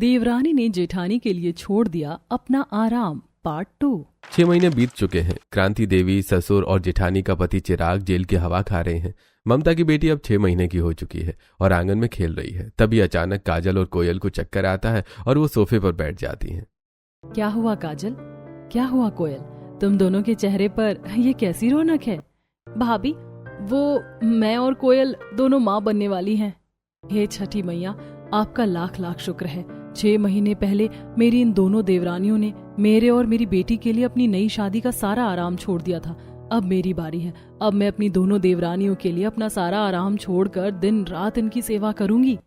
देवरानी ने जेठानी के लिए छोड़ दिया अपना आराम पार्ट 2। 6 महीने बीत चुके हैं। क्रांति देवी, ससुर और जेठानी का पति चिराग जेल की हवा खा रहे हैं। ममता की बेटी अब 6 महीने की हो चुकी है और आंगन में खेल रही है। तभी अचानक काजल और कोयल को चक्कर आता है और वो सोफे पर बैठ जाती हैं। क्या हुआ काजल? क्या हुआ कोयल? तुम दोनों के चेहरे पर ये कैसी रौनक है? भाभी, वो मैं और कोयल दोनों माँ बनने वाली हैं। हे छठी मैया, आपका लाख लाख शुक्र है। 6 महीने पहले मेरी इन दोनों देवरानियों ने मेरे और मेरी बेटी के लिए अपनी नई शादी का सारा आराम छोड़ दिया था। अब मेरी बारी है। अब मैं अपनी दोनों देवरानियों के लिए अपना सारा आराम छोड़कर दिन रात इनकी सेवा करूंगी।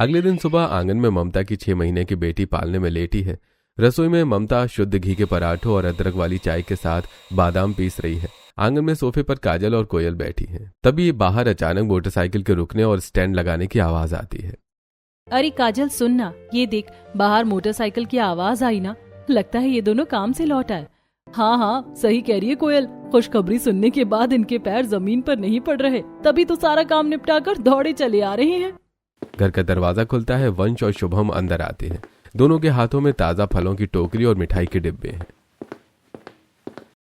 अगले दिन सुबह आंगन में ममता की 6 महीने की बेटी पालने में लेटी है। रसोई में ममता शुद्ध घी के पराठों और अदरक वाली चाय के साथ बादाम पीस रही है। आंगन में सोफे पर काजल और कोयल बैठी हैं। तभी बाहर अचानक मोटरसाइकिल के रुकने और स्टैंड लगाने की आवाज आती है। अरे काजल, सुनना, ये देख, बाहर मोटरसाइकिल की आवाज आई ना। लगता है ये दोनों काम से लौटा है। हाँ, सही कह रही है कोयल। खुशखबरी सुनने के बाद इनके पैर जमीन पर नहीं पड़ रहे, तभी तो सारा काम निपटाकर दौड़े चले आ रहे हैं। घर का दरवाजा खुलता है। वंश और शुभम अंदर आते हैं। दोनों के हाथों में ताजा फलों की टोकरी और मिठाई के डिब्बे हैं।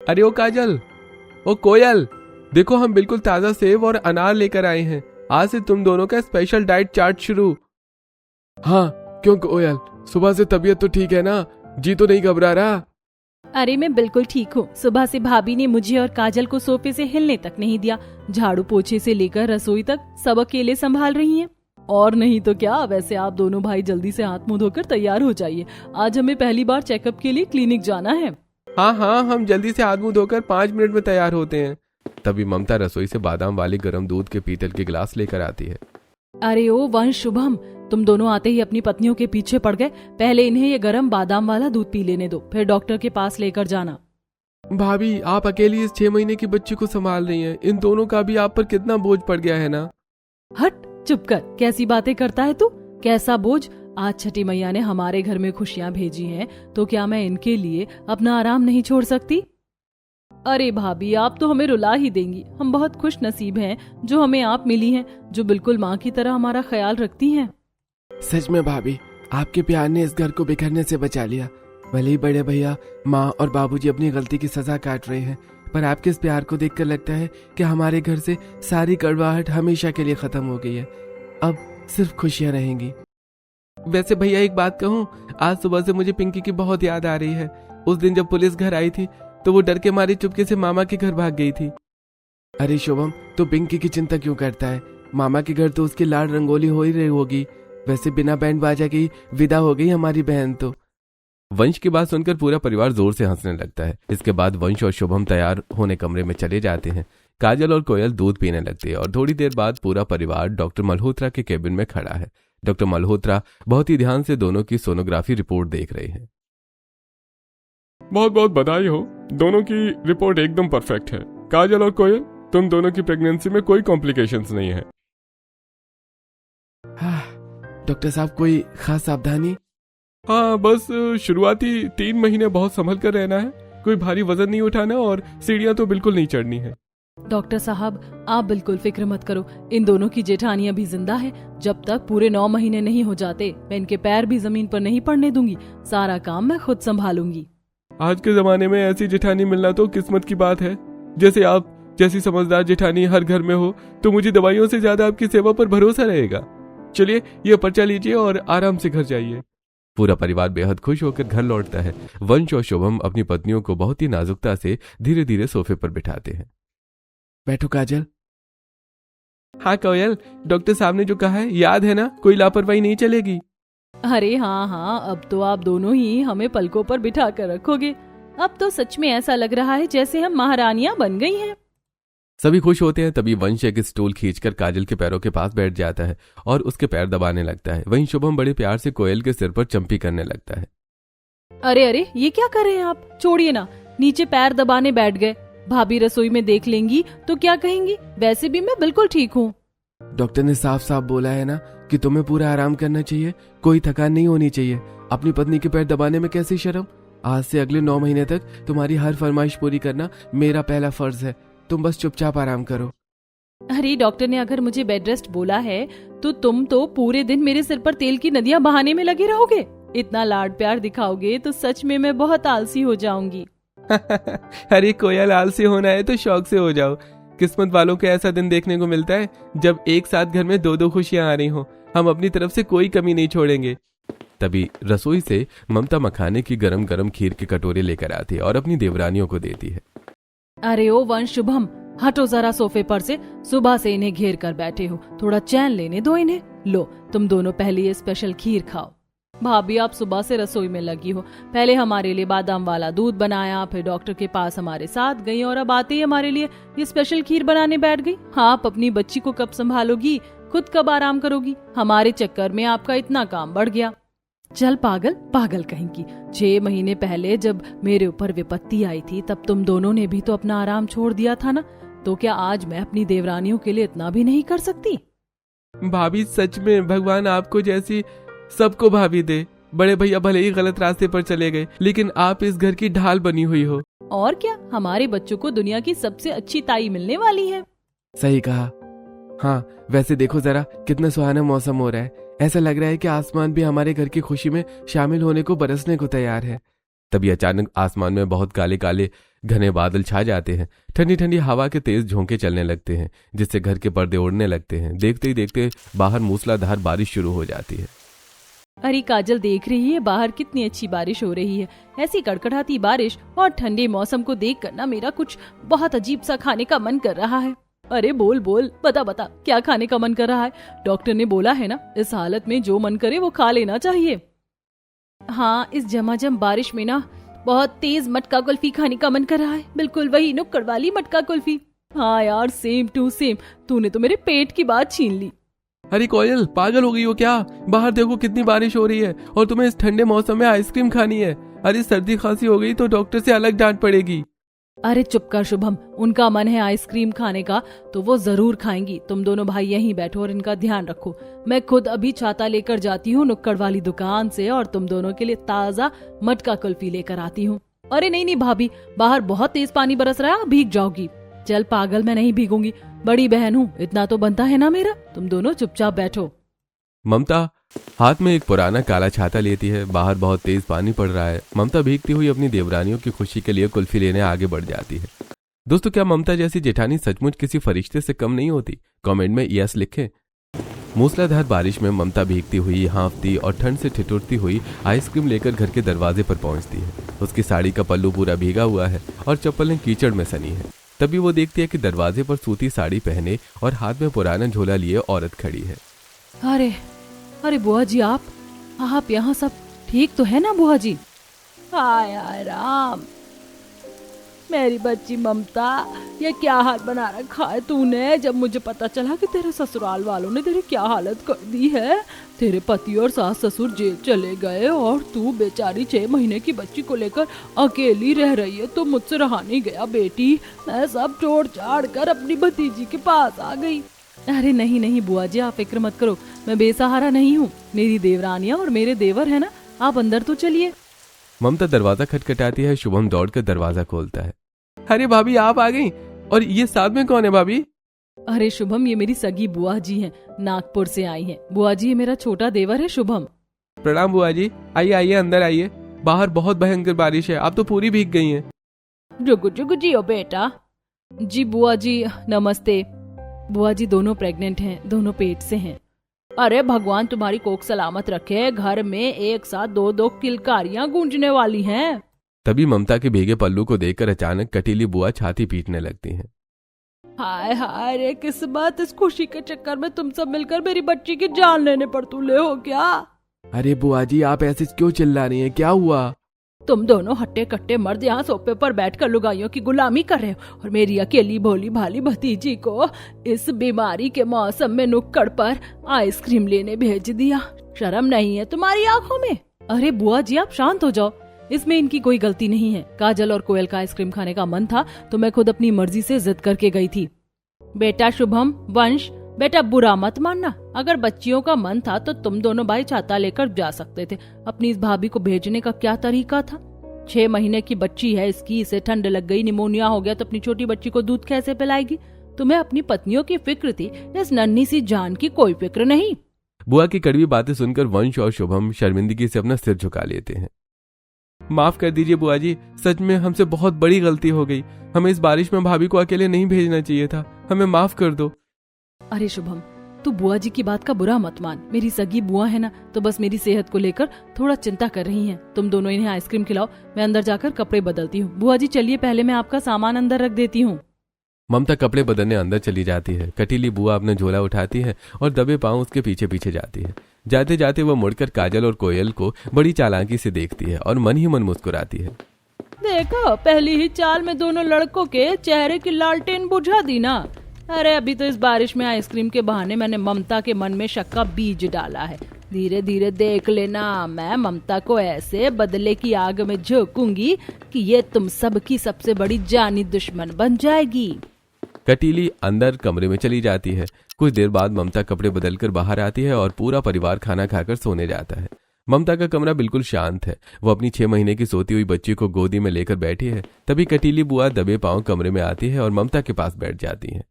अरे ओ काजल, ओ कोयल, देखो हम बिल्कुल ताजा सेब और अनार लेकर आए हैं। आज से तुम दोनों का स्पेशल डाइट चार्ट शुरू। हाँ, क्यों कोयल, सुबह से तबीयत तो ठीक है ना? जी तो नहीं घबरा रहा? अरे मैं बिल्कुल ठीक हूँ। सुबह से भाभी ने मुझे और काजल को सोफे से हिलने तक नहीं दिया। झाड़ू पोछे से लेकर रसोई तक सब अकेले संभाल रही हैं। और नहीं तो क्या। वैसे आप दोनों भाई जल्दी से हाथ मुंह धोकर तैयार हो जाइए। आज हमें पहली बार चेकअप के लिए क्लिनिक जाना है। हाँ, हम जल्दी से हाथ मुंह धोकर 5 मिनट में तैयार होते हैं। तभी ममता रसोई से बादाम वाली गर्म दूध के पीतल के गिलास लेकर आती है। अरे ओ वंश, शुभम, तुम दोनों आते ही अपनी पत्नियों के पीछे पड़ गए। पहले इन्हें ये गर्म बादाम वाला दूध पी लेने दो, फिर डॉक्टर के पास लेकर जाना। भाभी, आप अकेली इस 6 महीने की बच्ची को संभाल रही हैं। इन दोनों का भी आप पर कितना बोझ पड़ गया है ना? हट, चुप कर। कैसी बातें करता है तू? कैसा बोझ? आज छठी मैया ने हमारे घर में खुशियां भेजी हैं, तो क्या मैं इनके लिए अपना आराम नहीं छोड़ सकती? अरे भाभी, आप तो हमें रुला ही देंगी। हम बहुत खुश नसीब हैं जो हमें आप मिली हैं, जो बिल्कुल माँ की तरह हमारा ख्याल रखती हैं। सच में भाभी, आपके प्यार ने इस घर को बिखरने से बचा लिया। भले ही बड़े भैया, माँ और बाबूजी अपनी गलती की सजा काट रहे हैं, पर आपके इस प्यार को देखकर लगता है कि हमारे घर से सारी कड़वाहट हमेशा के लिए खत्म हो गई है। अब सिर्फ खुशियां रहेंगी। वैसे भैया, एक बात कहूँ, आज सुबह से मुझे पिंकी की बहुत याद आ रही है। उस दिन जब पुलिस घर आई थी तो वो डर के मारे चुपके से मामा के घर भाग गई थी। अरे शुभम, तो पिंकी की चिंता क्यों करता है? मामा के घर तो उसकी लाल रंगोली हो ही रही होगी। वैसे बिना बैंड बाजा की विदा हो गई हमारी बहन तो। वंश की बात सुनकर पूरा परिवार जोर से हंसने लगता है। इसके बाद वंश और शुभम तैयार होने कमरे में चले जाते हैं। काजल और कोयल दूध पीने लगती है और थोड़ी देर बाद पूरा परिवार डॉक्टर मल्होत्रा के केबिन में खड़ा है। डॉक्टर मल्होत्रा बहुत ही ध्यान से दोनों की सोनोग्राफी रिपोर्ट देख रहे हैं। बहुत बहुत बधाई हो, दोनों की रिपोर्ट एकदम परफेक्ट है। काजल और कोयल, तुम दोनों की प्रेगनेंसी में कोई कॉम्प्लिकेशंस नहीं है। डॉक्टर साहब, कोई खास सावधानी? हाँ, बस शुरुआती 3 महीने बहुत संभल कर रहना है। कोई भारी वजन नहीं उठाना और सीढ़ियां तो बिल्कुल नहीं चढ़नी है। डॉक्टर साहब, आप बिल्कुल फिक्र मत करो। इन दोनों की जेठानी अभी जिंदा है। जब तक पूरे 9 महीने नहीं हो जाते, मैं इनके पैर भी जमीन पर नहीं पड़ने दूंगी। सारा काम मैं खुद संभालूंगी। आज के जमाने में ऐसी जेठानी मिलना तो किस्मत की बात है। जैसे आप जैसी समझदार जेठानी हर घर में हो तो मुझे दवाइयों से ज्यादा आपकी सेवा पर भरोसा रहेगा। चलिए, ये पर्चा लीजिए और आराम से घर जाइए। पूरा परिवार बेहद खुश होकर घर लौटता है। वंश और शुभम अपनी पत्नियों को बहुत ही नाजुकता से धीरे धीरे सोफे पर बिठाते हैं। बैठो काजल। हाँ कोयल, डॉक्टर साहब ने जो कहा है याद है ना? कोई लापरवाही नहीं चलेगी। अरे हाँ, अब तो आप दोनों ही हमें पलकों पर बिठा कर रखोगे। अब तो सच में ऐसा लग रहा है जैसे हम महारानियां बन गई हैं। सभी खुश होते हैं। तभी वंश एक स्टूल खींचकर काजल के पैरों के पास बैठ जाता है और उसके पैर दबाने लगता है। वहीं शुभम बड़े प्यार से कोयल के सिर पर चंपी करने लगता है। अरे, ये क्या कर रहे हैं आप? छोड़िए ना, नीचे पैर दबाने बैठ गए। भाभी रसोई में देख लेंगी तो क्या कहेंगी? वैसे भी मैं बिल्कुल ठीक हूँ। डॉक्टर ने साफ साफ बोला है ना कि तुम्हें पूरा आराम करना चाहिए, कोई थकान नहीं होनी चाहिए। अपनी पत्नी के पैर दबाने में कैसी शर्म? आज से अगले 9 महीने तक तुम्हारी हर फरमाइश पूरी करना मेरा पहला फर्ज है। तुम बस चुपचाप आराम करो। अरे डॉक्टर ने अगर मुझे बेड रेस्ट बोला है तो तुम तो पूरे दिन मेरे सिर पर तेल की नदियां बहाने में लगे रहोगे। इतना लाड प्यार दिखाओगे तो सच में मैं बहुत आलसी हो जाऊंगी। अरे कोयल, आलसी होना है तो शौक से हो जाओ। किस्मत वालों को ऐसा दिन देखने को मिलता है जब एक साथ घर में दो दो खुशियां आ रही हो। हम अपनी तरफ से कोई कमी नहीं छोड़ेंगे। तभी रसोई से ममता मखाने की गरम गरम खीर के कटोरे लेकर आती है और अपनी देवरानियों को देती है। अरे ओ वंश शुभम, हटो जरा सोफे पर से। सुबह से इन्हें घेर कर बैठे हो, थोड़ा चैन लेने दो इन्हें। लो तुम दोनों पहले ये स्पेशल खीर खाओ। भाभी आप सुबह से रसोई में लगी हो, पहले हमारे लिए बादाम वाला दूध बनाया, फिर डॉक्टर के पास हमारे साथ गई और अब आते ही हमारे लिए ये स्पेशल खीर बनाने बैठ गई। हाँ, आप अपनी बच्ची को कब संभालोगी, खुद कब आराम करोगी? हमारे चक्कर में आपका इतना काम बढ़ गया। चल पागल, पागल कहीं की। 6 महीने पहले जब मेरे ऊपर विपत्ति आई थी तब तुम दोनों ने भी तो अपना आराम छोड़ दिया था ना, तो क्या आज मैं अपनी देवरानियों के लिए इतना भी नहीं कर सकती? भाभी सच में भगवान आपको जैसी सबको भाभी दे। बड़े भैया भले ही गलत रास्ते पर चले गए, लेकिन आप इस घर की ढाल बनी हुई हो। और क्या, हमारे बच्चों को दुनिया की सबसे अच्छी ताई मिलने वाली है। सही कहा। हाँ, वैसे देखो जरा कितना सुहाना मौसम हो रहा है। ऐसा लग रहा है कि आसमान भी हमारे घर की खुशी में शामिल होने को, बरसने को तैयार है। तभी अचानक आसमान में बहुत काले काले घने बादल छा जाते हैं। ठंडी ठंडी हवा के तेज झोंके चलने लगते हैं, जिससे घर के पर्दे उड़ने लगते हैं। देखते ही देखते बाहर मूसलाधार बारिश शुरू हो जाती है। अरे काजल, देख रही है बाहर कितनी अच्छी बारिश हो रही है। ऐसी कड़कड़ाती बारिश और ठंडे मौसम को देख कर ना मेरा कुछ बहुत अजीब सा खाने का मन कर रहा है। अरे बोल बोल, बता बता, क्या खाने का मन कर रहा है? डॉक्टर ने बोला है ना, इस हालत में जो मन करे वो खा लेना चाहिए। हाँ, इस झमाझम बारिश में ना बहुत तेज मटका कुल्फी खाने का मन कर रहा है। बिल्कुल वही नुक्कड़ वाली मटका कुल्फी। हाँ यार, सेम टू सेम। तूने तो मेरे पेट की बात छीन ली। अरे कोयल, पागल हो गई हो क्या? बाहर देखो कितनी बारिश हो रही है और तुम्हें इस ठंडे मौसम में आइसक्रीम खानी है। अरे सर्दी खांसी हो गई तो डॉक्टर से अलग डांट पड़ेगी। अरे चुप कर शुभम, उनका मन है आइसक्रीम खाने का तो वो जरूर खाएंगी। तुम दोनों भाई यहीं बैठो और इनका ध्यान रखो। मैं खुद अभी छाता लेकर जाती हूँ नुक्कड़ वाली दुकान से और तुम दोनों के लिए ताजा मटका कुल्फी लेकर आती हूँ। अरे नहीं नहीं भाभी, बाहर बहुत तेज पानी बरस रहा है, भीग जाओगी। चल पागल, मैं नहीं भीगूंगी, बड़ी बहन हूँ, इतना तो बनता है ना मेरा। तुम दोनों चुपचाप बैठो। ममता हाथ में एक पुराना काला छाता लेती है। बाहर बहुत तेज पानी पड़ रहा है। ममता भीगती हुई अपनी देवरानियों की खुशी के लिए कुल्फी लेने आगे बढ़ जाती है। दोस्तों, क्या ममता जैसी जेठानी सचमुच किसी फरिश्ते से कम नहीं होती? कमेंट में यस लिखें। मूसलाधार बारिश में ममता भीगती हुई, हाँफती और ठंड से ठिठुरती हुई आइसक्रीम लेकर घर के दरवाजे पर पहुंचती है। उसकी साड़ी का पल्लू पूरा भीगा हुआ है और चप्पलें कीचड़ में सनी है। तभी वो देखती है कि दरवाजे पर सूती साड़ी पहने और हाथ में पुराना झोला लिए औरत खड़ी है। अरे अरे बुआ जी, आप यहाँ सब ठीक तो है ना बुआ जी? हाय राम, मेरी बच्ची ममता, ये क्या हाल बना रखा है तूने? जब मुझे पता चला कि तेरे ससुराल वालों ने तेरी क्या हालत कर दी है। तेरे पति और सास ससुर जेल चले गए और तू बेचारी 6 महीने की बच्ची को लेकर अकेली रह रही है, तो मुझसे रहा नहीं गया बेटी। मैं सब छोड़ छाड़ कर अपनी भतीजी के पास आ गई। अरे नहीं नहीं बुआ जी, आप फिक्र मत करो, मैं बेसहारा नहीं हूँ। मेरी देवरानियाँ और मेरे देवर है ना, आप अंदर तो चलिए। ममता दरवाजा खटखटाती है। शुभम दौड़कर दरवाजा खोलता है। अरे भाभी, आप आ गई? और ये साथ में कौन है भाभी? अरे शुभम, ये मेरी सगी बुआ जी हैं, नागपुर से आई हैं। बुआ जी, ये मेरा छोटा देवर है शुभम। प्रणाम बुआ जी। आइए आइए, अंदर आइए। बाहर बहुत भयंकर बारिश है, आप तो पूरी भीग गई हैं। जुगु जुगु जियो बेटा। जी बुआ जी, नमस्ते। बुआ जी दोनों प्रेग्नेंट हैं, दोनों पेट से हैं। अरे भगवान तुम्हारी कोख सलामत रखे। घर में एक साथ 2-2 किलकारियां गूंजने वाली हैं। तभी ममता के भीगे पल्लू को देखकर अचानक कटीली बुआ छाती पीटने लगती हैं। हाय हाय रे किस्मत, इस खुशी के चक्कर में तुम सब मिलकर मेरी बच्ची की जान लेने पर तुले हो क्या? अरे बुआ जी, आप ऐसे क्यों चिल्ला रही हैं? क्या हुआ? तुम दोनों हट्टे कट्टे मर्द यहाँ सोफे पर बैठकर लुगाइयों की गुलामी कर रहे हो और मेरी अकेली भोली भाली भतीजी को इस बीमारी के मौसम में नुक्कड़ पर आइसक्रीम लेने भेज दिया। शर्म नहीं है तुम्हारी आंखों में? अरे बुआ जी, आप शांत हो जाओ, इसमें इनकी कोई गलती नहीं है। काजल और कोयल का आइसक्रीम खाने का मन था तो मैं खुद अपनी मर्जी से जिद करके गई थी। बेटा शुभम, वंश, बेटा बुरा मत मानना। अगर बच्चियों का मन था तो तुम दोनों भाई छाता लेकर जा सकते थे। अपनी इस भाभी को भेजने का क्या तरीका था? 6 महीने की बच्ची है इसकी, इसे ठंड लग गई, निमोनिया हो गया तो अपनी छोटी बच्ची को दूध कैसे पिलाएगी? तुम्हें अपनी पत्नियों की फिक्र थी, इस नन्ही सी जान की कोई फिक्र नहीं। बुआ की कड़वी बातें सुनकर वंश और शुभम शर्मिंदगी से अपना सिर झुका लेते हैं। माफ कर दीजिए बुआ जी, सच में हमसे बहुत बड़ी गलती हो गई। हमें इस बारिश में भाभी को अकेले नहीं भेजना चाहिए था, हमें माफ कर दो। अरे शुभम, तू बुआ जी की बात का बुरा मत मान। मेरी सगी बुआ है ना, तो बस मेरी सेहत को लेकर थोड़ा चिंता कर रही हैं। तुम दोनों इन्हें आइसक्रीम खिलाओ, मैं अंदर जाकर कपड़े बदलती हूँ। बुआ जी चलिए, पहले मैं आपका सामान अंदर रख देती हूँ। ममता कपड़े बदलने अंदर चली जाती है। कटीली बुआ अपना झोला उठाती है और दबे पांव उसके पीछे पीछे जाती है। जाते जाते वह मुड़कर काजल और कोयल को बड़ी चालाकी से देखती है और मन ही मन मुस्कुराती है। देखो, पहली ही चाल में दोनों लड़कों के चेहरे की लालटेन बुझा दी ना। अरे अभी तो इस बारिश में आइसक्रीम के बहाने मैंने ममता के मन में शक का बीज डाला है। धीरे धीरे देख लेना, मैं ममता को ऐसे बदले की आग में झोंकूंगी कि ये तुम सबकी सबसे बड़ी जानी दुश्मन बन जाएगी। कटीली अंदर कमरे में चली जाती है। कुछ देर बाद ममता कपड़े बदलकर बाहर आती है और पूरा परिवार खाना खाकर सोने जाता है। ममता का कमरा बिल्कुल शांत है। वो अपनी 6 महीने की सोती हुई बच्ची को गोदी में लेकर बैठी है। तभी कटीली बुआ दबे पांव कमरे में आती है और ममता के पास बैठ जाती है।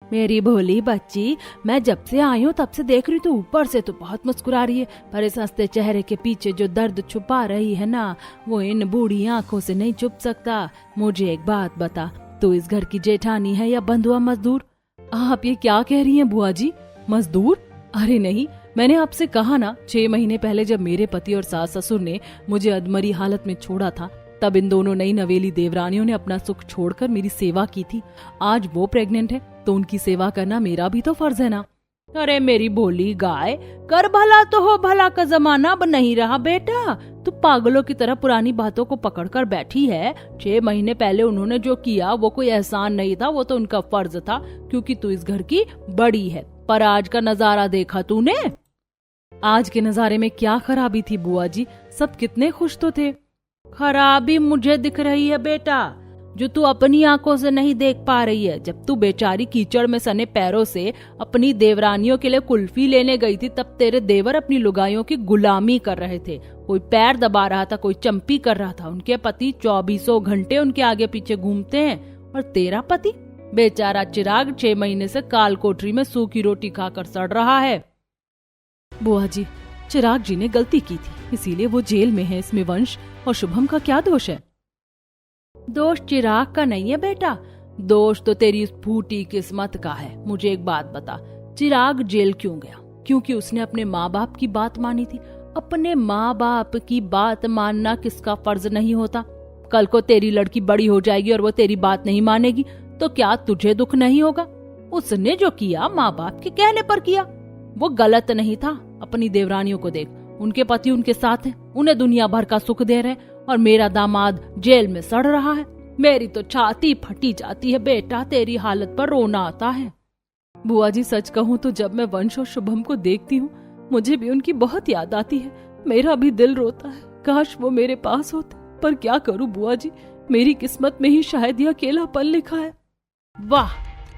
मेरी भोली बच्ची, मैं जब से आई हूँ तब से देख रही, तो ऊपर से तो बहुत मुस्कुरा रही है, पर इस हंसते चेहरे के पीछे जो दर्द छुपा रही है ना, वो इन बूढ़ी आंखों से नहीं छुप सकता। मुझे एक बात बता, तू इस घर की जेठानी है या बंधुआ मजदूर? आप ये क्या कह रही हैं बुआ जी? मजदूर? अरे नहीं, मैंने आपसे कहा ना, 6 महीने पहले जब मेरे पति और सास ससुर ने मुझे अधमरी हालत में छोड़ा था, तब इन दोनों नई नवेली देवरानियों ने अपना सुख छोड़कर मेरी सेवा की थी। आज वो प्रेग्नेंट है तो उनकी सेवा करना मेरा भी तो फर्ज है ना। अरे मेरी भोली गाय, कर भला तो हो भला का जमाना अब नहीं रहा बेटा। तू पागलों की तरह पुरानी बातों को पकड़कर बैठी है। 6 महीने पहले उन्होंने जो किया वो कोई एहसान नहीं था, वो तो उनका फर्ज था, क्योंकि तू इस घर की बड़ी है। पर आज का नजारा देखा तूने? आज के नजारे में क्या खराबी थी बुआ जी? सब कितने खुश तो थे। खराबी मुझे दिख रही है बेटा, जो तू अपनी आंखों से नहीं देख पा रही है। जब तू बेचारी कीचड़ में सने पैरों से अपनी देवरानियों के लिए कुल्फी लेने गई थी, तब तेरे देवर अपनी लुगाइयों की गुलामी कर रहे थे। कोई पैर दबा रहा था, कोई चंपी कर रहा था। उनके पति 24 घंटे उनके आगे पीछे घूमते हैं, और तेरा पति बेचारा चिराग 6 महीने से काल कोठरी में सूखी रोटी खाकर सड़ रहा है। बुआ जी, चिराग जी ने गलती की थी, इसीलिए वो जेल में है। इसमें वंश और शुभम का क्या दोष है? दोष चिराग का नहीं है बेटा, दोष तो तेरी इस फूटी किस्मत का है। मुझे एक बात बता, चिराग जेल क्यों गया? क्योंकि उसने अपने माँ बाप की बात मानी थी। अपने माँ बाप की बात मानना किसका फर्ज नहीं होता? कल को तेरी लड़की बड़ी हो जाएगी और वो तेरी बात नहीं मानेगी, तो क्या तुझे दुख नहीं होगा? उसने जो किया माँ बाप के कहने पर किया, वो गलत नहीं था। अपनी देवरानियों को देख, उनके पति उनके साथ हैं, उन्हें दुनिया भर का सुख दे रहे हैं, और मेरा दामाद जेल में सड़ रहा है। मेरी तो छाती फटी जाती है बेटा, तेरी हालत पर रोना आता है। बुआ जी, सच कहूँ तो जब मैं वंश और शुभम को देखती हूँ, मुझे भी उनकी बहुत याद आती है। मेरा भी दिल रोता है, काश वो मेरे पास होते। पर क्या करूँ बुआ जी, मेरी किस्मत में ही शायद यह अकेलापन लिखा है। वाह,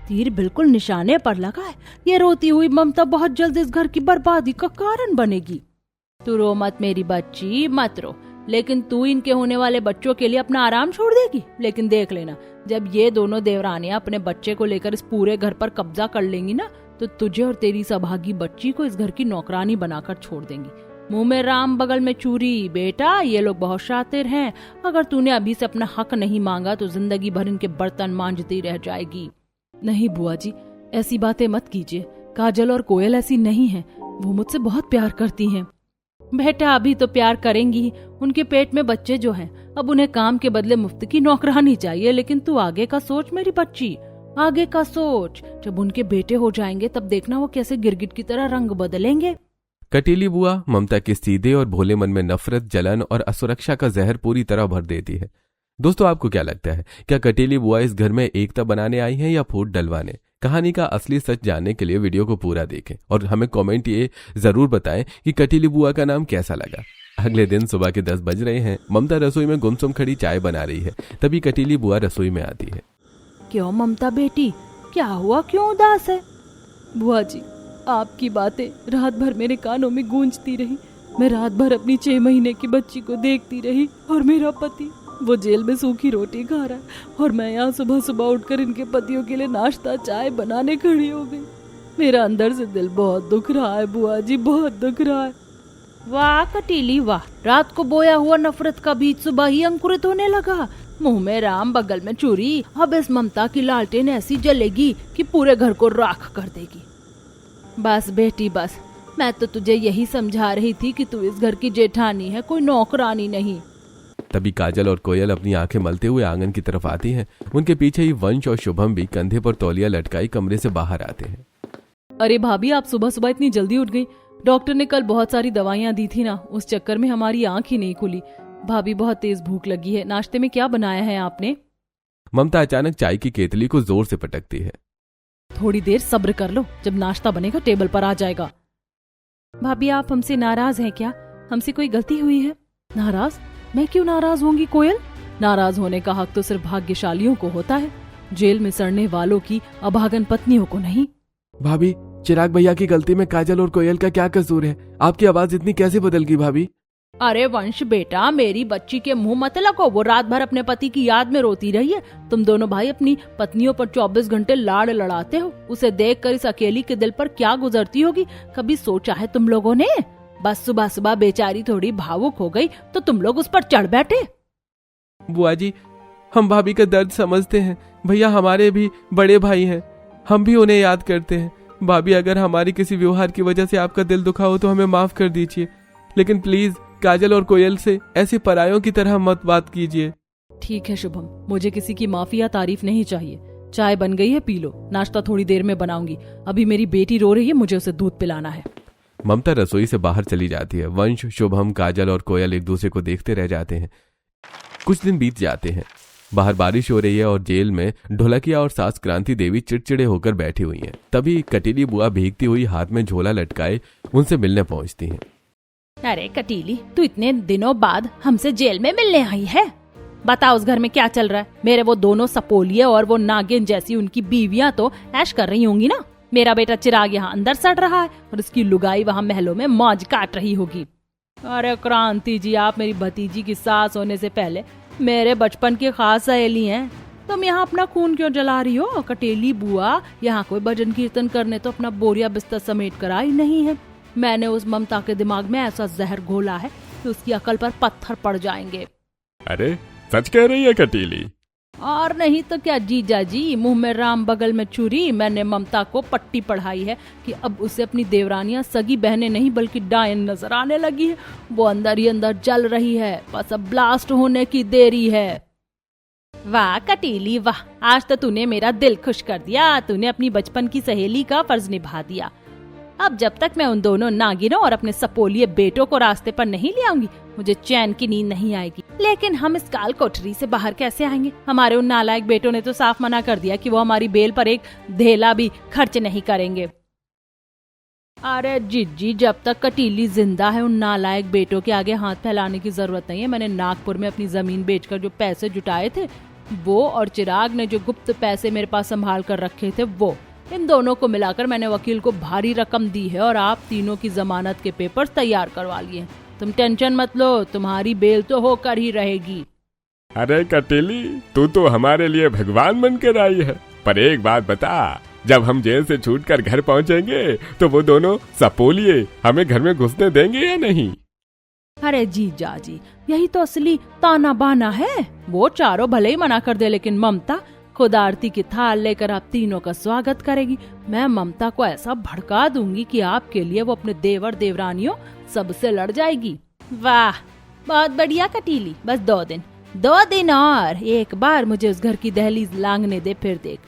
तीर बिल्कुल निशाने पर लगा है। ये रोती हुई ममता बहुत जल्द इस घर की बर्बादी का कारण बनेगी। तू रो मत मेरी बच्ची, मत रो, लेकिन तू इनके होने वाले बच्चों के लिए अपना आराम छोड़ देगी। लेकिन देख लेना, जब ये दोनों देवरानियां अपने बच्चे को लेकर इस पूरे घर पर कब्जा कर लेंगी ना, तो तुझे और तेरी सौभागी बच्ची को इस घर की नौकरानी बनाकर छोड़ देंगी। मुंह में राम बगल में चूरी। बेटा, ये लोग बहुत शातिर हैं। अगर तूने अभी से अपना हक नहीं मांगा तो जिंदगी भर इनके बर्तन मांजती रह जाएगी। नहीं बुआ जी, ऐसी बातें मत कीजिए। काजल और कोयल ऐसी नहीं हैं, वो मुझसे बहुत प्यार करती हैं। बेटा, अभी तो प्यार करेंगी ही, उनके पेट में बच्चे जो हैं, अब उन्हें काम के बदले मुफ्त की नौकरानी चाहिए। लेकिन तू आगे का सोच मेरी बच्ची, आगे का सोच। जब उनके बेटे हो जाएंगे तब देखना वो कैसे गिरगिट की तरह रंग बदलेंगे। कटीली बुआ ममता के सीधे और भोले मन में नफरत, जलन और असुरक्षा का जहर पूरी तरह भर देती है। दोस्तों, आपको क्या लगता है, क्या कटीली बुआ इस घर में एकता बनाने आई है या फूट डलवाने? कहानी का असली सच जानने के लिए वीडियो को पूरा देखें और हमें कमेंट ये जरूर बताएं कि कटीली बुआ का नाम कैसा लगा। अगले दिन सुबह के 10 बज रहे हैं। ममता रसोई में गुमसुम खड़ी चाय बना रही है। तभी कटीली बुआ रसोई में आती है। क्यों ममता बेटी, क्या हुआ, क्यों उदास है? बुआ जी, आपकी बातें रात भर मेरे कानों में गूंजती रही। मैं रात भर अपनी 6 महीने की बच्ची को देखती रही, और मेरा पति वो जेल में सूखी रोटी खा रहा है, और मैं यहाँ सुबह सुबह उठकर इनके पतियों के लिए नाश्ता चाय बनाने खड़ी हो गई। मेरा अंदर से दिल बहुत दुख रहा है बुआ जी, बहुत दुख रहा है। वाह कटीली वाह, रात को बोया हुआ नफरत का बीज सुबह ही अंकुरित होने लगा। मुंह में राम बगल में चूरी। अब इस ममता की लालटेन ऐसी जलेगी कि पूरे घर को राख कर देगी। बस बेटी बस, मैं तो तुझे यही समझा रही थी कि तू इस घर की जेठानी है, कोई नौकरानी नहीं। तभी काजल और कोयल अपनी आंखें मलते हुए आंगन की तरफ आती हैं। उनके पीछे ही वंश और शुभम भी कंधे पर तौलिया लटकाई कमरे से बाहर आते हैं। अरे भाभी, आप सुबह सुबह इतनी जल्दी उठ गई? डॉक्टर ने कल बहुत सारी दवाइयाँ दी थी ना, उस चक्कर में हमारी आंख ही नहीं खुली। भाभी बहुत तेज भूख लगी है, नाश्ते में क्या बनाया है आपने? ममता अचानक चाय की केतली को जोर से पटकती है। थोड़ी देर सब्र कर लो, जब नाश्ता बनेगा टेबल पर आ जाएगा। भाभी आप हमसे नाराज हैं क्या? हमसे कोई गलती हुई है? नाराज? मैं क्यों नाराज होंगी कोयल? नाराज होने का हक तो सिर्फ भाग्यशालियों को होता है, जेल में सड़ने वालों की अभागन पत्नियों को नहीं। भाभी, चिराग भैया की गलती में काजल और कोयल का क्या कसूर है? आपकी आवाज इतनी कैसे बदल गई भाभी? अरे वंश बेटा, मेरी बच्ची के मुंह मत लगो। वो रात भर अपने पति की याद में रोती रही है। तुम दोनों भाई अपनी पत्नियों पर 24 घंटे लाड़ लड़ाते हो। उसे देखकर इस अकेली के दिल पर क्या गुजरती होगी, कभी सोचा है तुम लोगों ने? बस सुबह सुबह बेचारी थोड़ी भावुक हो गई तो तुम लोग उस पर चढ़ बैठे। बुआ जी, हम भाभी का दर्द समझते हैं। भैया हमारे भी बड़े भाई हैं, हम भी उन्हें याद करते हैं। भाभी, अगर हमारी किसी व्यवहार की वजह से आपका दिल दुखा हो तो हमें माफ कर दीजिए, लेकिन प्लीज काजल और कोयल से ऐसे परायों की तरह मत बात कीजिए। ठीक है शुभम, मुझे किसी की माफी या तारीफ नहीं चाहिए। चाय बन गई है, पी लो। नाश्ता थोड़ी देर में बनाऊंगी। अभी मेरी बेटी रो रही है, मुझे उसे दूध पिलाना है। ममता रसोई से बाहर चली जाती है। वंश, शुभम, काजल और कोयल एक दूसरे को देखते रह जाते हैं। कुछ दिन बीत जाते हैं। बाहर बारिश हो रही है और जेल में ढोलकिया और सास क्रांति देवी चिड़चिड़े होकर बैठी हुई हैं। तभी कटीली बुआ भीगती हुई हाथ में झोला लटकाए उनसे मिलने पहुंचती हैं। अरे कटीली, तू इतने दिनों बाद हमसे जेल में मिलने आई है? बता उस घर में क्या चल रहा है? मेरे वो दोनों सपोलिये और वो नागिन जैसी उनकी बीवियां तो ऐश कर रही होंगी ना। मेरा बेटा चिराग यहाँ अंदर सड़ रहा है और उसकी लुगाई वहाँ महलों में मौज काट रही होगी। अरे क्रांति जी, आप मेरी भतीजी की सास होने से पहले मेरे बचपन की खास सहेली हैं। तुम यहाँ अपना खून क्यों जला रही हो? कटेली बुआ, यहाँ कोई भजन कीर्तन करने तो अपना बोरिया बिस्तर समेट कर आई नहीं है। मैंने उस ममता के दिमाग में ऐसा जहर घोला है कि उसकी अकल पर पत्थर पड़ जाएंगे। अरे सच कह रही है कटीली? और नहीं तो क्या जीजा जी, मुंह में राम बगल में छुरी। मैंने ममता को पट्टी पढ़ाई है कि अब उसे अपनी देवरानियां सगी बहनें नहीं बल्कि डायन नजर आने लगी है। वो अंदर ही अंदर जल रही है, बस अब ब्लास्ट होने की देरी है। वाह कटीली वाह, आज तो तूने मेरा दिल खुश कर दिया। तूने अपनी बचपन की सहेली का फर्ज निभा दिया। अब जब तक मैं उन दोनों नागिनों और अपने सपोलिये बेटों को रास्ते पर नहीं ले आऊंगी, मुझे चैन की नींद नहीं आएगी। लेकिन हम इस काल कोठरी से बाहर कैसे आएंगे? हमारे उन नालायक बेटों ने तो साफ मना कर दिया कि वो हमारी बेल पर एक धेला भी खर्च नहीं करेंगे। अरे जिज्जी, जब तक कटीली जिंदा है उन नालायक बेटों के आगे हाथ फैलाने की जरूरत नहीं है। मैंने नागपुर में अपनी जमीन बेचकर जो पैसे जुटाए थे वो, और चिराग ने जो गुप्त पैसे मेरे पास संभाल कर रखे थे वो, इन दोनों को मिलाकर मैंने वकील को भारी रकम दी है और आप तीनों की जमानत के पेपर्स तैयार करवा लिए हैं। तुम टेंशन मत लो, तुम्हारी बेल तो होकर ही रहेगी। अरे कटीली, तू तो हमारे लिए भगवान बनकर आई है। पर एक बात बता, जब हम जेल से छूटकर घर पहुंचेंगे तो वो दोनों सपोलिये हमें घर में घुसने देंगे या नहीं? अरे जीजा जी, यही तो असली ताना बाना है। वो चारों भले ही मना कर दे, लेकिन ममता खुद आरती की थाल लेकर आप तीनों का स्वागत करेगी। मैं ममता को ऐसा भड़का दूंगी कि आपके लिए वो अपने देवर देवरानियों सबसे लड़ जाएगी। वाह, बहुत बढ़िया कटीली। बस 2 दिन और एक बार मुझे उस घर की दहलीज लांघने दे, फिर देख।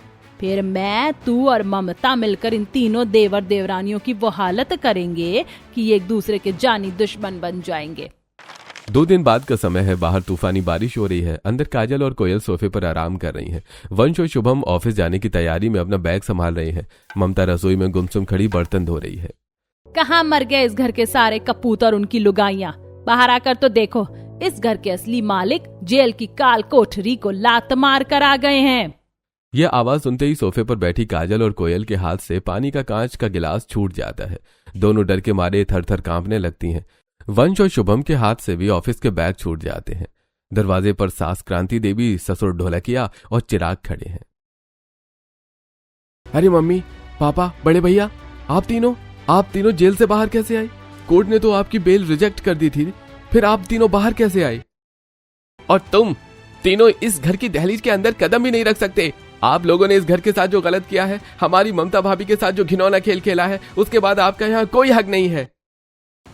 फिर मैं, तू और ममता मिलकर इन तीनों देवर देवरानियों की वो हालत करेंगे कि ये एक दूसरे के जानी दुश्मन बन जाएंगे। 2 दिन बाद का समय है। बाहर तूफानी बारिश हो रही है। अंदर काजल और कोयल सोफे पर आराम कर रही हैं। वंश और शुभम ऑफिस जाने की तैयारी में अपना बैग संभाल रहे हैं। ममता रसोई में गुमसुम खड़ी बर्तन धो रही है। कहाँ मर गए इस घर के सारे कपूत और उनकी लुगाइयाँ? बाहर आकर तो देखो, इस घर के असली मालिक जेल की काल कोठरी को लात मार कर आ गए हैं। यह आवाज सुनते ही सोफे पर बैठी काजल और कोयल के हाथ से पानी का कांच का गिलास छूट जाता है। दोनों डर के मारे थर थर कांपने लगती हैं। वंश और शुभम के हाथ से भी ऑफिस के बैग छूट जाते हैं। दरवाजे पर सास क्रांति देवी, ससुर ढोलकिया और चिराग खड़े हैं। अरे मम्मी, पापा, बड़े भैया, आप तीनों जेल से बाहर कैसे आए? कोर्ट ने तो आपकी बेल रिजेक्ट कर दी थी, फिर आप तीनों बाहर कैसे आए? और तुम तीनों इस घर की दहलीज के अंदर कदम भी नहीं रख सकते। आप लोगों ने इस घर के साथ जो गलत किया है, हमारी ममता भाभी के साथ जो घिनौना खेल खेला है, उसके बाद आपका यहाँ कोई हक नहीं है।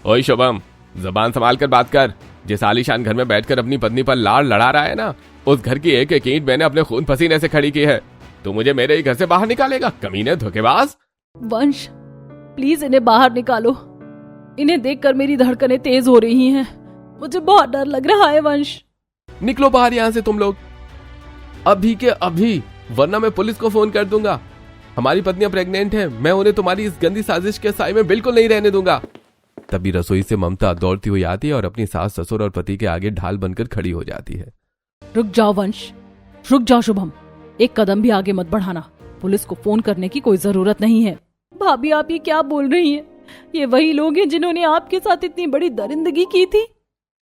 ओए शुभम, जबान संभाल कर बात कर। जिस आलीशान घर में बैठकर अपनी पत्नी पर लाड़ लड़ा रहा है ना, उस घर की एक एक ईंट मैंने अपने खून पसीने से खड़ी की है। तू मुझे मेरे ही घर से बाहर निकालेगा, कमीने, धोखेबाज। वंश, प्लीज इन्हें बाहर निकालो। इन्हें देखकर मेरी धड़कनें तेज हो रही हैं। मुझे बहुत डर लग रहा है वंश। निकलो बाहर यहां से तुम लोग, अभी के अभी, वरना मैं पुलिस को फोन कर दूंगा। हमारी पत्नियां प्रेग्नेंट हैं, मैं उन्हें तुम्हारी इस गंदी साजिश के साए में बिल्कुल नहीं रहने दूंगा। तभी रसोई से ममता दौड़ती हुई आती है और अपनी सास, ससुर और पति के आगे ढाल बनकर खड़ी हो जाती है। रुक जाओ वंश, रुक जाओ शुभम, एक कदम भी आगे मत बढ़ाना। पुलिस को फोन करने की कोई जरूरत नहीं है। भाभी, आप ये क्या बोल रही हैं? ये वही लोग हैं जिन्होंने आपके साथ इतनी बड़ी दरिंदगी की थी।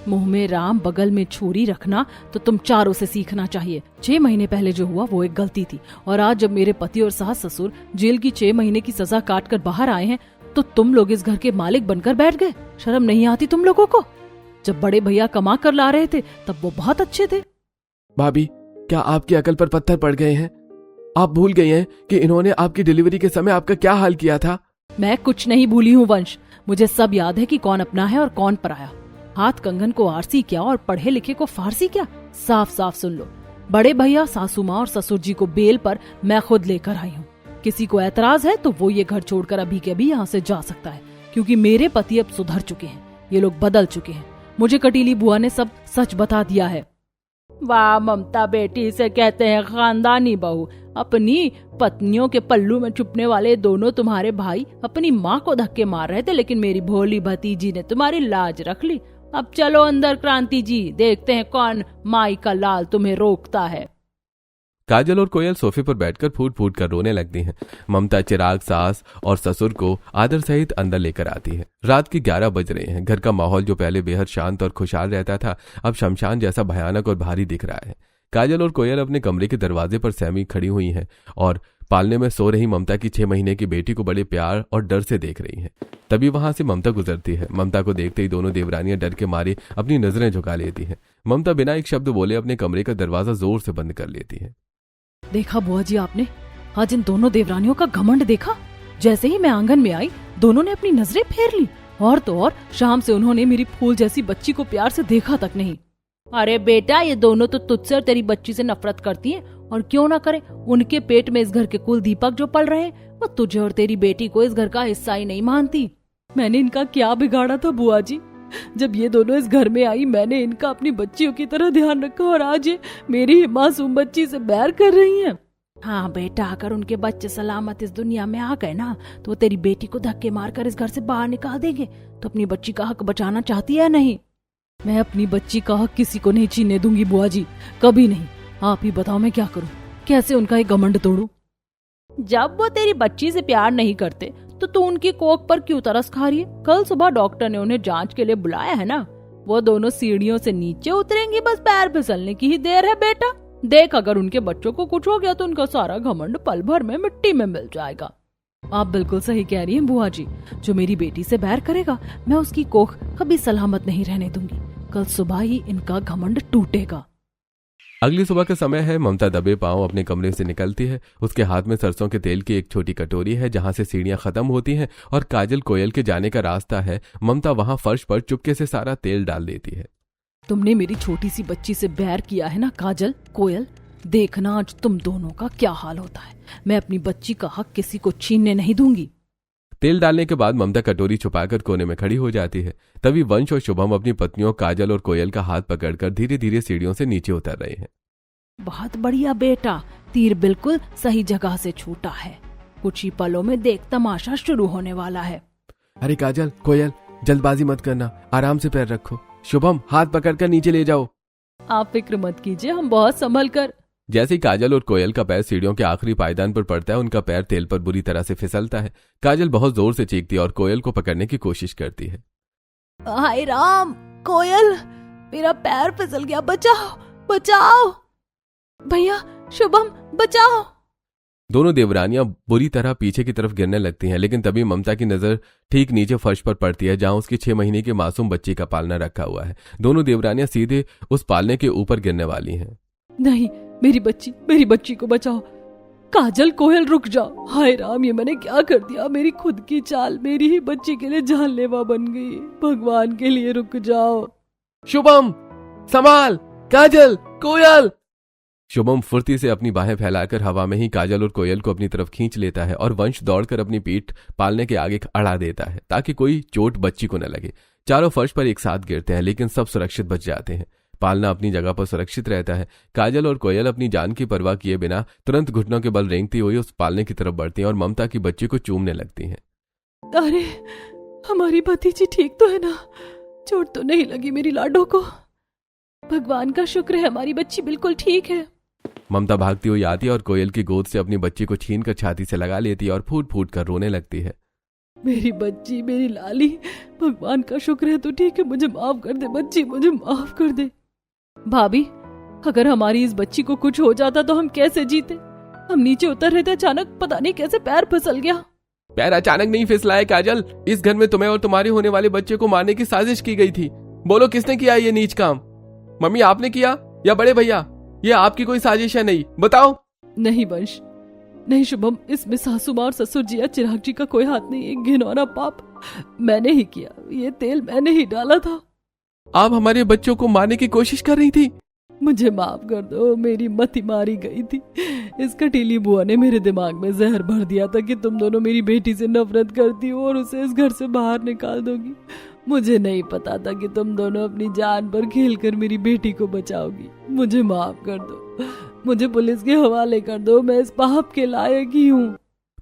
मुंह में राम, बगल में छुरी रखना तो तुम चारों से सीखना चाहिए। 6 महीने पहले जो हुआ वो एक गलती थी, और आज जब मेरे पति और सास ससुर जेल की 6 महीने की सजा काट कर बाहर आए हैं, तो तुम लोग इस घर के मालिक बनकर बैठ गए। शर्म नहीं आती तुम लोगों को? जब बड़े भैया कमा कर ला रहे थे तब वो बहुत अच्छे थे। भाभी, क्या आपकी अकल पर पत्थर पड़ गए हैं? आप भूल गई हैं कि इन्होंने आपकी डिलीवरी के समय आपका क्या हाल किया था? मैं कुछ नहीं भूली हूँ वंश, मुझे सब याद है कि कौन अपना है और कौन पराया। हाथ कंगन को आरसी क्या और पढ़े लिखे को फारसी क्या? साफ साफ सुन लो, बड़े भैया, सासू माँ और ससुर जी को बेल पर मैं खुद लेकर आई हूँ। किसी को ऐतराज है तो वो ये घर छोड़कर अभी के अभी यहाँ से जा सकता है, क्योंकि मेरे पति अब सुधर चुके हैं, ये लोग बदल चुके हैं। मुझे कटीली बुआ ने सब सच बता दिया है। वाह ममता बेटी, से कहते हैं खानदानी बहू। अपनी पत्नियों के पल्लू में छुपने वाले दोनों तुम्हारे भाई अपनी माँ को धक्के मार रहे थे, लेकिन मेरी भोली भतीजी ने तुम्हारी लाज रख ली। अब चलो अंदर क्रांति जी, देखते हैं कौन माई का लाल तुम्हें रोकता है। काजल और कोयल सोफे पर बैठकर फूट फूट कर रोने लगती हैं। ममता चिराग, सास और ससुर को आदर सहित अंदर लेकर आती है। रात के 11 बज रहे हैं। घर का माहौल जो पहले बेहद शांत और खुशहाल रहता था, अब शमशान जैसा भयानक और भारी दिख रहा है। काजल और कोयल अपने कमरे के दरवाजे पर सहमी खड़ी हुई हैं और पालने में सो रही ममता की 6 महीने की बेटी को बड़े प्यार और डर से देख रही हैं। तभी वहां से ममता गुजरती है। ममता को देखते ही दोनों देवरानियां डर के मारे अपनी नजरें झुका लेती हैं। ममता बिना एक शब्द बोले अपने कमरे का दरवाजा जोर से बंद कर लेती है। देखा बुआ जी आपने, आज इन दोनों देवरानियों का घमंड देखा? जैसे ही मैं आंगन में आई, दोनों ने अपनी नजरें फेर ली, और तो और शाम से उन्होंने मेरी फूल जैसी बच्ची को प्यार से देखा तक नहीं। अरे बेटा, ये दोनों तो तुझसे और तेरी बच्ची से नफरत करती हैं, और क्यों ना करे। उनके पेट में इस घर के कुल दीपक जो पल रहे हैं, वो तुझे और तेरी बेटी को इस घर का हिस्सा ही नहीं मानती। मैंने इनका क्या बिगाड़ा था बुआ जी? जब ये दोनों इस घर में आई, मैंने इनका अपनी बच्चियों की तरह ध्यान रखा, और आज ये मेरी मासूम बच्ची से बैर कर रही हैं। हाँ बेटा, अगर उनके बच्चे सलामत इस दुनिया में आ गए ना, तो वो तेरी बेटी को धक्के मारकर इस घर से बाहर निकाल देंगे। तो अपनी बच्ची का हक बचाना चाहती है नहीं? मैं अपनी बच्ची का हक किसी को नहीं छीनने दूंगी बुआ जी, कभी नहीं। आप ही बताओ मैं क्या करूं, कैसे उनका एक घमंड तोड़ूं? जब वो तेरी बच्ची से प्यार नहीं करते तो तू उनकी कोख पर क्यों तरस खा रही है? कल सुबह डॉक्टर ने उन्हें जांच के लिए बुलाया है ना। वो दोनों सीढ़ियों से नीचे उतरेंगी, बस पैर फिसलने की ही देर है बेटा। देख, अगर उनके बच्चों को कुछ हो गया तो उनका सारा घमंड पल भर में मिट्टी में मिल जाएगा। आप बिल्कुल सही कह रही हैं बुआ जी। जो मेरी बेटी से बैर करेगा, मैं उसकी कोख कभी सलामत नहीं रहने दूंगी। कल सुबह ही इनका घमंड टूटेगा। अगली सुबह का समय है। ममता दबे पांव अपने कमरे से निकलती है। उसके हाथ में सरसों के तेल की एक छोटी कटोरी है, जहां से सीढ़ियां खत्म होती हैं और काजल कोयल के जाने का रास्ता है। ममता वहां फर्श पर चुपके से सारा तेल डाल देती है। तुमने मेरी छोटी सी बच्ची से बैर किया है ना काजल, कोयल, देखना आज तुम दोनों का क्या हाल होता है। मैं अपनी बच्ची का हक किसी को छीनने नहीं दूंगी। तेल डालने के बाद ममता कटोरी छुपाकर कोने में खड़ी हो जाती है। तभी वंश और शुभम अपनी पत्नियों काजल और कोयल का हाथ पकड़कर धीरे धीरे सीढ़ियों से नीचे उतर रहे हैं। बहुत बढ़िया बेटा, तीर बिल्कुल सही जगह से छूटा है। कुछ ही पलों में देख तमाशा शुरू होने वाला है। अरे काजल, कोयल, जल्दबाजी मत करना, आराम से पैर रखो। शुभम, हाथ पकड़कर नीचे ले जाओ। आप फिक्र मत कीजिए, हम बहुत संभल कर। जैसे ही काजल और कोयल का पैर सीढ़ियों के आखिरी पायदान पर पड़ता है, उनका पैर तेल पर बुरी तरह से फिसलता है। काजल बहुत जोर से चीखती है और कोयल को पकड़ने की कोशिश करती है। हाय राम, कोयल, मेरा पैर फिसल गया, बचाओ बचाओ। भैया, शुभम, बचाओ। दोनों देवरानियां बुरी तरह पीछे की तरफ गिरने लगती हैं, लेकिन तभी ममता की नजर ठीक नीचे फर्श पर पड़ती है, जहां उसकी 6 महीने के मासूम बच्ची का पालना रखा हुआ है। दोनों देवरानियां सीधे उस पालने के ऊपर गिरने वाली हैं। नहीं, मेरी बच्ची को बचाओ। काजल, कोयल, रुक जाओ। हाय राम, ये मैंने क्या कर दिया? मेरी खुद की चाल मेरी ही बच्ची के लिए जानलेवा बन गई। भगवान के लिए रुक जाओ। शुभम, संभाल! काजल, कोयल! शुभम फुर्ती से अपनी बाहें फैलाकर हवा में ही काजल और कोयल को अपनी तरफ खींच लेता है और वंश दौड़कर अपनी पीठ पालने के आगे अड़ा देता है ताकि कोई चोट बच्ची को न लगे। चारों फर्श पर एक साथ गिरते हैं, लेकिन सब सुरक्षित बच जाते हैं। पालना अपनी जगह पर सुरक्षित रहता है। काजल और कोयल अपनी जान की परवाह किए बिना तुरंत घुटनों के बल रेंगती हुई उस पालने की तरफ बढ़ती हैं और ममता की बच्ची को चूमने लगती हैं। अरे, हमारी भतीजी ठीक तो है ना? चोट तो नहीं लगी मेरी लाडो को? भगवान का शुक्र है, हमारी बच्ची बिल्कुल ठीक है। ममता भागती हुई आती है और कोयल की गोद से अपनी बच्ची को छीनकर छाती से लगा लेती है और फूट फूट कर रोने लगती है। मेरी बच्ची, मेरी लाली, भगवान का शुक्र है तू ठीक है। मुझे माफ कर दे बच्ची, मुझे माफ कर दे। भाभी, अगर हमारी इस बच्ची को कुछ हो जाता तो हम कैसे जीते? हम नीचे उतर रहे थे, अचानक पता नहीं कैसे पैर फिसल गया। पैर अचानक नहीं फिसला है काजल। इस घर में तुम्हें और तुम्हारे होने वाले बच्चे को मारने की साजिश की गई थी। बोलो, किसने किया ये नीच काम? मम्मी आपने किया या बड़े भैया? ये आपकी कोई साजिश है? नहीं, बताओ। नहीं वंश, नहीं शुभम, इसमें सासू माँ और ससुर जी या चिराग जी का कोई हाथ नहीं। एक घिनौना पाप मैंने ही किया। ये तेल मैंने ही डाला था। आप हमारे बच्चों को मारने की कोशिश कर रही थी? मुझे माफ कर दो, मेरी मति मारी गई थी। इस कटीली बुआ ने मेरे दिमाग में जहर भर दिया था कि तुम दोनों मेरी बेटी से नफरत करती हो और उसे इस घर से बाहर निकाल दोगी। मुझे नहीं पता था कि तुम दोनों अपनी जान पर खेलकर मेरी बेटी को बचाओगी। मुझे माफ कर दो, मुझे पुलिस के हवाले कर दो। मैं इस पाप के लायक ही हूँ।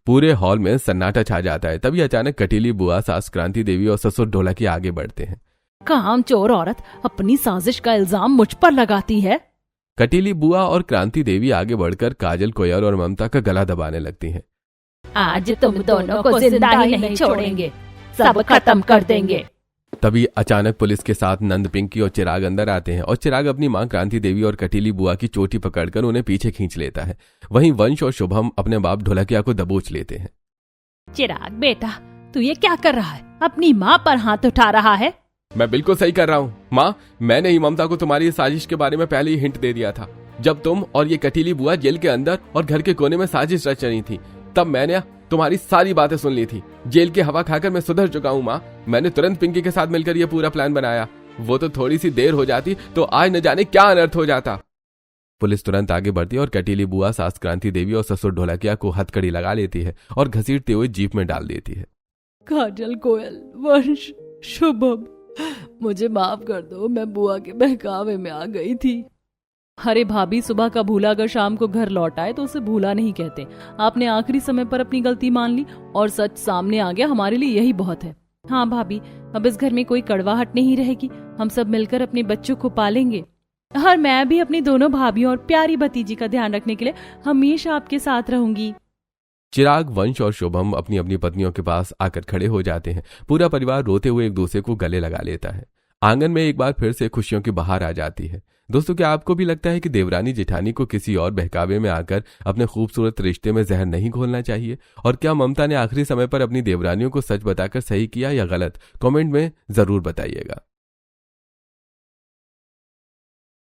पूरे हॉल में सन्नाटा छा जाता है। तभी अचानक कटीली बुआ, सास क्रांति देवी और ससुर ढोलकी आगे बढ़ते हैं। कामचोर औरत अपनी साजिश का इल्जाम मुझ पर लगाती है। कटीली बुआ और क्रांति देवी आगे बढ़कर काजल, कोयल और ममता का गला दबाने लगती हैं। आज तुम दोनों को जिंदा ही नहीं छोड़ेंगे, सब खत्म कर देंगे। तभी अचानक पुलिस के साथ नंद, पिंकी और चिराग अंदर आते हैं और चिराग अपनी मां क्रांति देवी और कटीली बुआ की चोटी पकड़कर उन्हें पीछे खींच लेता है। वहीं वंश और शुभम अपने बाप ढोलकिया को दबोच लेते हैं। चिराग बेटा, तू ये क्या कर रहा है? अपनी माँ पर हाथ उठा रहा है। मैं बिल्कुल सही कर रहा हूँ माँ। मैंने ही ममता को तुम्हारी इस साजिश के बारे में पहले ही हिंट दे दिया था। जब तुम और ये कटीली बुआ जेल के अंदर और घर के कोने में साजिश रच रही थी, तब मैंने तुम्हारी सारी बातें सुन ली थी। जेल की हवा खाकर मैं सुधर चुका हूँ माँ। मैंने तुरंत पिंकी के साथ मिलकर ये पूरा प्लान बनाया। वो तो थोड़ी सी देर हो जाती तो आज न जाने क्या अनर्थ हो जाता। पुलिस तुरंत आगे बढ़ती है और कटीली बुआ, सास क्रांति देवी और ससुर ढोलकिया को हथकड़ी लगा लेती है और घसीटते हुए जीप में डाल देती है। काजल, कोयल, वंश, शुभम, मुझे माफ कर दो। मैं बुआ के बहकावे में आ गई थी। अरे भाभी, सुबह का भूला अगर शाम को घर लौट आए तो उसे भूला नहीं कहते। आपने आखिरी समय पर अपनी गलती मान ली और सच सामने आ गया, हमारे लिए यही बहुत है। हाँ भाभी, अब इस घर में कोई कड़वाहट नहीं रहेगी। हम सब मिलकर अपने बच्चों को पालेंगे और मैं भी अपनी दोनों भाभियों और प्यारी भतीजी का ध्यान रखने के लिए हमेशा आपके साथ रहूंगी। चिराग, वंश और शुभम अपनी अपनी पत्नियों के पास आकर खड़े हो जाते हैं। पूरा परिवार रोते हुए एक दूसरे को गले लगा लेता है। आंगन में एक बार फिर से खुशियों की बहार आ जाती है। दोस्तों, क्या आपको भी लगता है कि देवरानी जेठानी को किसी और बहकावे में आकर अपने खूबसूरत रिश्ते में जहर नहीं घोलना चाहिए? और क्या ममता ने आखिरी समय पर अपनी देवरानियों को सच बताकर सही किया या गलत? कमेंट में जरूर बताइएगा।